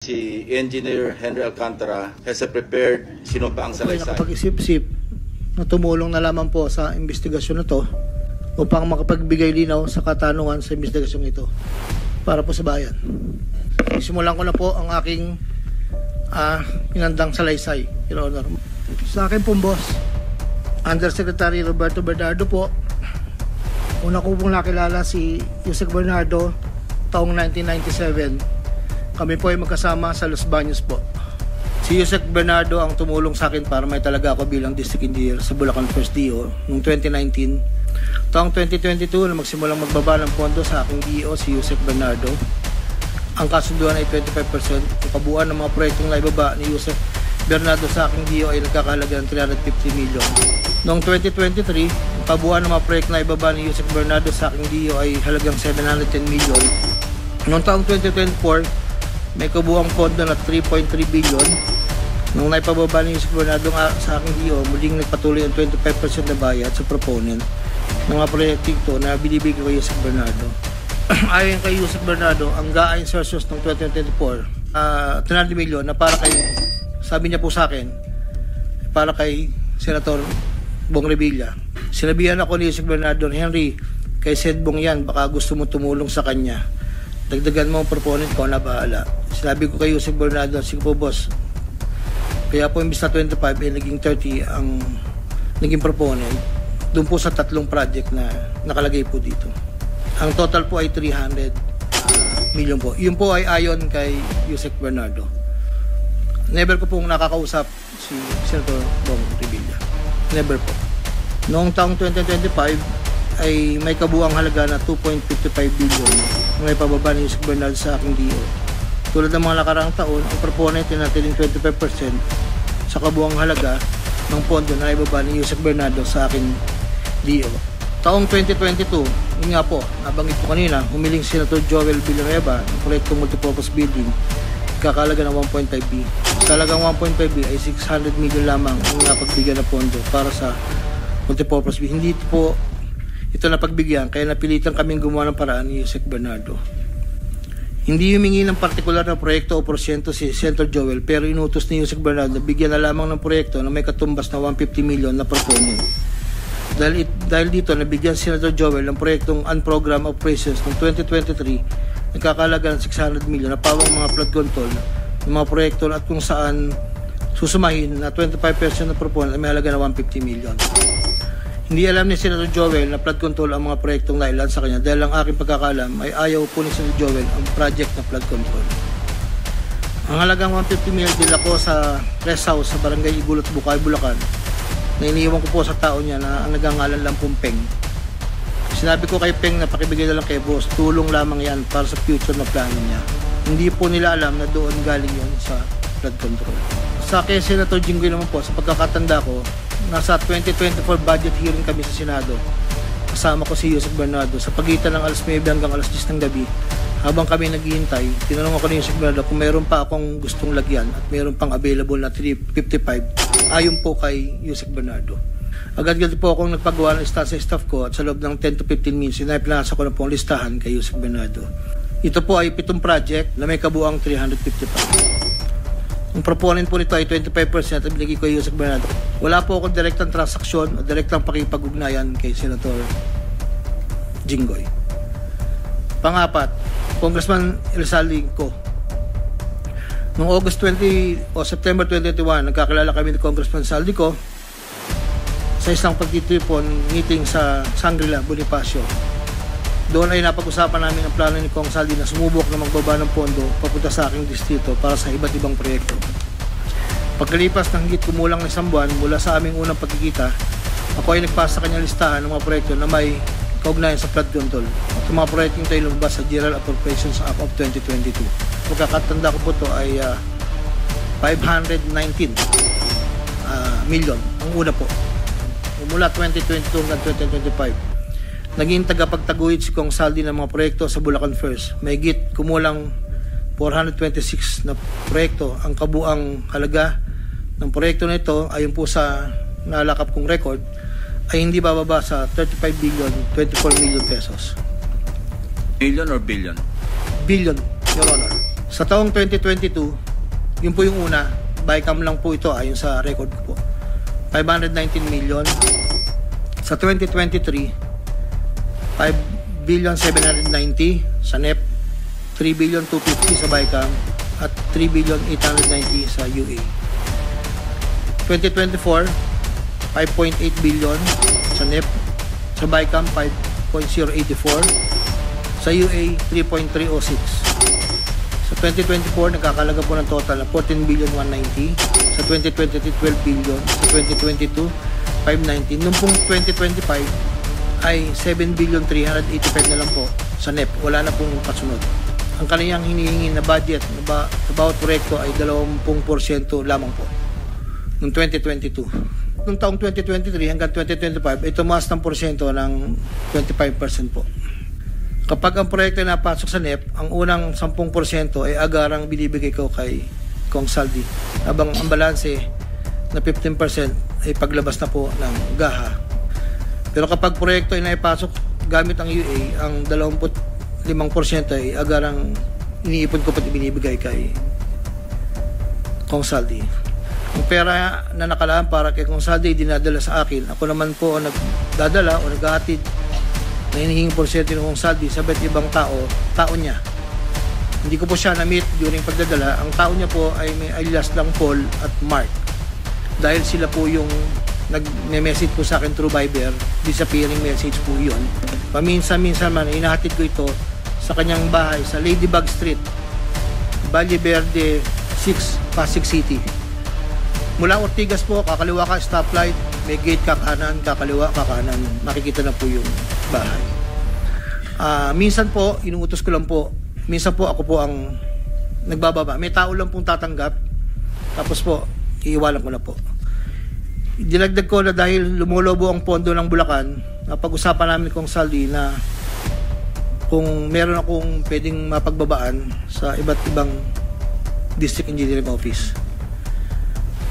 si Engineer Henry Alcantara has prepared sinumpaang salaysay. Nakapag-isip-isip na tumulong na lamang po sa investigasyon na to upang makapagbigay linaw sa katanungan sa investigasyon ito para po sa bayan. Simulan ko na po ang aking inandang salaysay, Your Honor. Sa akin pong boss, Undersecretary Roberto Bernardo po. Una ko pong nakilala si Yusek Bernardo taong 1997. Kami po ay magkasama sa Los Baños po. Si Yusek Bernardo ang tumulong sa akin para may talaga ako bilang District Engineer sa Bulacan First DO noong 2019. Taong 2022 na magsimulang magbaba ng pondo sa aking DO si Yusek Bernardo. Ang kasunduan ay 25%. Ang kabuuan ng mga proyektong naibaba ni Yusek Bernardo sa aking DO ay nagkakahalaga ng 350 million. Noong 2023, ang kabuuan ng mga proyektong naibaba ni Yusek Bernardo sa aking DO ay halagang 710 million. Noong taong 2024, may kabuuang pondo na 3.3 billion. Nung naipababa ni Yusek Bernardo sa aking DO, muling nagpatuloy ang 25% na bayad sa proponent ng mga proyekto na binibigay kay Yusek Bernardo. Ayon kay Yusek Bernardo, ang GAA insertions ng 2024, 300 million na para kay, sabi niya po sa akin, para kay Senator Bong Revilla. Sinabihan ako ni Yusek Bernardo, Henry, kay Sed Bong yan, baka gusto mo tumulong sa kanya. Dagdagan mo ang proponent ko na bahala. Sinabi ko kay Yusek Bernardo, sige po boss, kaya po imbis na 25 ay naging 30 ang naging proponent doon po sa tatlong project na nakalagay po dito. Ang total po ay 300 million po. Yun po ay ayon kay Yusek Bernardo. Never ko pong nakakausap si Senator Bong Revilla. Never po. Noong taong 2025 ay may kabuang halaga na 2.55 billion may pababa ni Yusek Bernardo sa aking DO. Tulad ng mga nakaraang taon, ang proponent ay natiling 25% sa kabuang halaga ng pondo na ibaba ni Yusek Bernardo sa aking DO. Taong 2022, yun nga po, nabanggit ko kanina, humiling si Senator Joel Villanueva ng proyektong multipurpose building, kakalaga ng 1.5B. Sa halagang 1.5B ay 600 million lamang ang napagbigyan na pondo para sa multipurpose building. Hindi po ito napagbigyan, kaya napilitan kaming gumawa ng paraan ni Yusek Bernardo. Hindi humingi ng partikular na proyekto o porsyento si Senator Joel, pero inutos ni Yusek Bernardo na bigyan na lamang ng proyekto na may katumbas na 150 million na proponent. Dahil dito, nabigyan si Senator Joel ng proyektong Unprogrammed Operations noong 2023, nagkakalaga ng 600 million na pawang mga flood control ng mga proyekto at kung saan susumahin na 25% na proponent ay may halaga na 150 million. Hindi alam ni Senator Joel na flood control ang mga proyektong nailan sa kanya dahil ang aking pagkakalam ay ayaw po ni Senator Joel ang project na flood control. Ang halagang 150 million din ako sa rest house sa Barangay Igulot, Bukay, Bulacan na iniiwan ko po sa tao niya na ang nagangalan lang pong Peng. Sinabi ko kay Peng na pakibigay na lang kay boss, tulong lamang yan para sa future na plano niya. Hindi po nila alam na doon galing yon sa flood control. Sa kay Senator Jinggoy naman po, sa pagkakatanda ko, nasa 2024 budget hearing kami sa Senado. Kasama ko si Yusek Bernardo sa pagitan ng alas 9 hanggang alas 10 ng gabi. Habang kami naghihintay, tinanong ako ni Yusek Bernardo kung meron pa akong gustong lagyan at meron pang available na 355 ayon po kay Yusek Bernardo. Agad-agad po akong nagpagawa ng lista sa staff ko at sa loob ng 10 to 15 minutes, sinaiplasa ko na po ang listahan kay Yusek Bernardo. Ito po ay 7 project na may kabuang 355. Ang proponent po nito ay 25% at binigay ko kay Yusek Bernardo. Wala po akong direktang transaksyon o direktang pakipag-ugnayan kay Senator Jinggoy. Pangapat, Congressman Elsaldi ko. Noong August 20 o September 2021, nagkakilala kami ni Congressman Saldi ko sa isang pagtitipon meeting sa Shangri-La, Bonifacio. Doon ay napag-usapan namin ang plano ni Kong Saldi na sumubok na magbaba ng pondo papunta sa aking distrito para sa iba't ibang proyekto. Pagkalipas ng higit kumulang ng isang buwan mula sa aming unang pagkikita, ako ay nagpasa sa kanyang listahan ng mga proyekto na may kaugnayan sa flood control at yung mga proyekto ito ay lumabas sa General Appropriations Act of 2022. Pagkakatanda ko po ito ay 519 million ang una po mula 2022 hanggang 2025. Naging tagapagtaguyod si Kong Saldi ng mga proyekto sa Bulacan First. May higit kumulang 426 na proyekto. Ang kabuang halaga ng proyekto na ito ayon po sa nalakap kong record ay hindi bababa sa 35 billion 24 million pesos. Million or billion? Billion, Your Honor. Sa taong 2022, yun po yung una, BICAM lang po ito ayon sa record ko po. 519 million. Sa 2023, 5,790,000,000 sa NEP, 3,250,000,000 sa BICAM, at 3,890,000,000 sa UA. 2024, 5.8 billion sa NEP, sa BICAM 5.084, sa UA 3.306. Sa 2024, nagkakalaga po ng total na 14,190,000,000. Sa 2023, 12 billion. Sa 2022, 519. Noong pong 2025 ay 7,385,000,000 na lang po sa NEP. Wala na pong kasunod. Ang kaniyang hinihingi na budget na bawat proyekto ay 20% lamang po noong 2022. Noong taong 2023 hanggang 2025 ay tumaas ng porsyento ng 25% po. Kapag ang proyekto ay napasok sa NEP, ang unang 10% ay agarang binibigay ko kay Kong Saldi. Habang ang balanse na 15% ay paglabas na po ng GAHA. Pero kapag proyekto ay naipasok gamit ang UA, ang 25% ay agarang iniipon ko pati binibigay kay Kong Saldi. Ang pera na nakalaan para kay Kong Saldi dinadala sa akin. Ako naman po ang nagdadala o naghahatid na hinihinging porsyento ng Kong Saldi sa iba't ibang tao niya. Hindi ko po siya na-meet during pagdadala. Ang tao niya po ay may alias lang Paul at Mark. Dahil sila po yung nag-message po sa akin through Viber, disappearing message po yun. Paminsan-minsan man, inahatid ko ito sa kanyang bahay sa Ladybug Street, Valle Verde 6, Pasig City. Mula Ortigas po, kakaliwa ka, stoplight, may gate kakanan, kakaliwa, kakanan. Makikita na po yung bahay. Minsan po, inuutos ko lang po. Minsan po, ako po ang nagbababa. May tao lang pong tatanggap. Tapos po, iiwalan ko na po. Dinagdag ko na dahil lumulobo ang pondo ng Bulacan, napag-usapan namin Kong Saldi na kung meron akong pwedeng mapagbabaan sa iba't ibang district engineering office.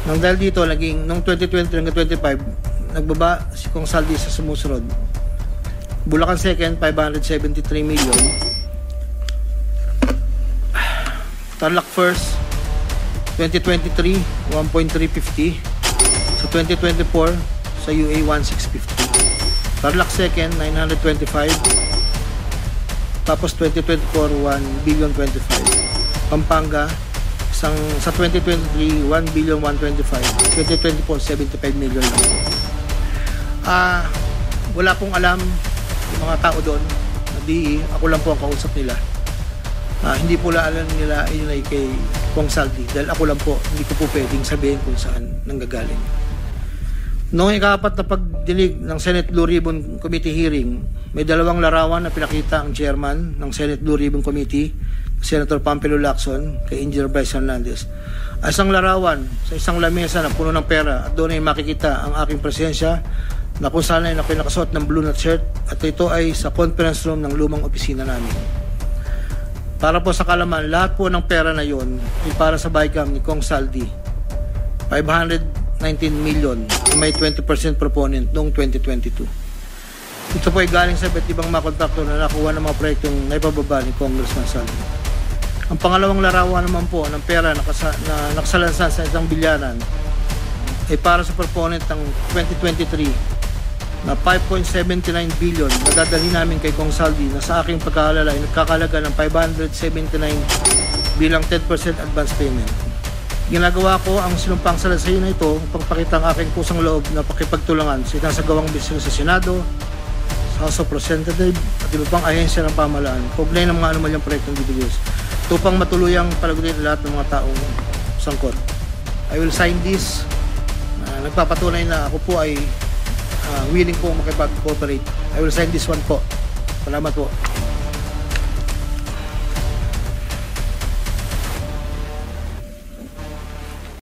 Nang dahil dito, noong 2020 hanggang 2025, nagbaba si Kong Saldi sa sumusunod. Bulacan 2nd, 573 million. Tarlac 1st, 2023, 1.350. Sa 2024, sa UA 1,650. Tarlac 2nd, 925. Tapos 2024, 1,000,000,025. Pampanga, sa 2023, 1,125,000,000. 2024, 75 million lang. Wala pong alam yung mga tao doon na DE. Ako lang po ang kausap nila. Hindi po alam nila yun ay kay Kong Saldi. Dahil ako lang po, hindi ko po pwedeng sabihin kung saan nanggagaling. Noong ika-4 na pagdinig ng Senate Blue Ribbon Committee hearing, may dalawang larawan na pinakita ang chairman ng Senate Blue Ribbon Committee, Senator Pampilo Lacson, kay Engineer Bryce Hernandez. Isang larawan sa isang lamesa na puno ng pera at doon ay makikita ang aking presensya na kung saan ay nakasuot ng blue na shirt at ito ay sa conference room ng lumang opisina namin. Para po sa kalaman, lahat po ng pera na yon ay para sa BICAM ni Kong Saldi. 519 million na may 20% proponent noong 2022. Ito po ay galing sa iba't ibang mga kontraktor na nakuha ng mga proyektong naipababa ni Congressman Saldi. Ang pangalawang larawan naman po ng pera na nakasalansan sa isang bilyaran ay para sa proponent ng 2023 na 5.79 billion na dadalhin namin kay Kong Saldi na sa aking pagkaalala ay nagkakalaga ng 579 bilang 10% advance payment. Ginagawa ko ang sinumpang salaysay na ito upang pakita ang aking kusang loob na pakipagtulungan sa sinasagawang bisyo sa Senado, sa House of Representatives at iba pang ahensya ng pamahalaan kaugnay ng mga anomalyang proyektong DPWs. Ito pang matuluyang palagutin lahat ng mga taong sangkot. I will sign this. Nagpapatunay na ako po ay willing po makipag-cooperate. I will sign this one po. Salamat po.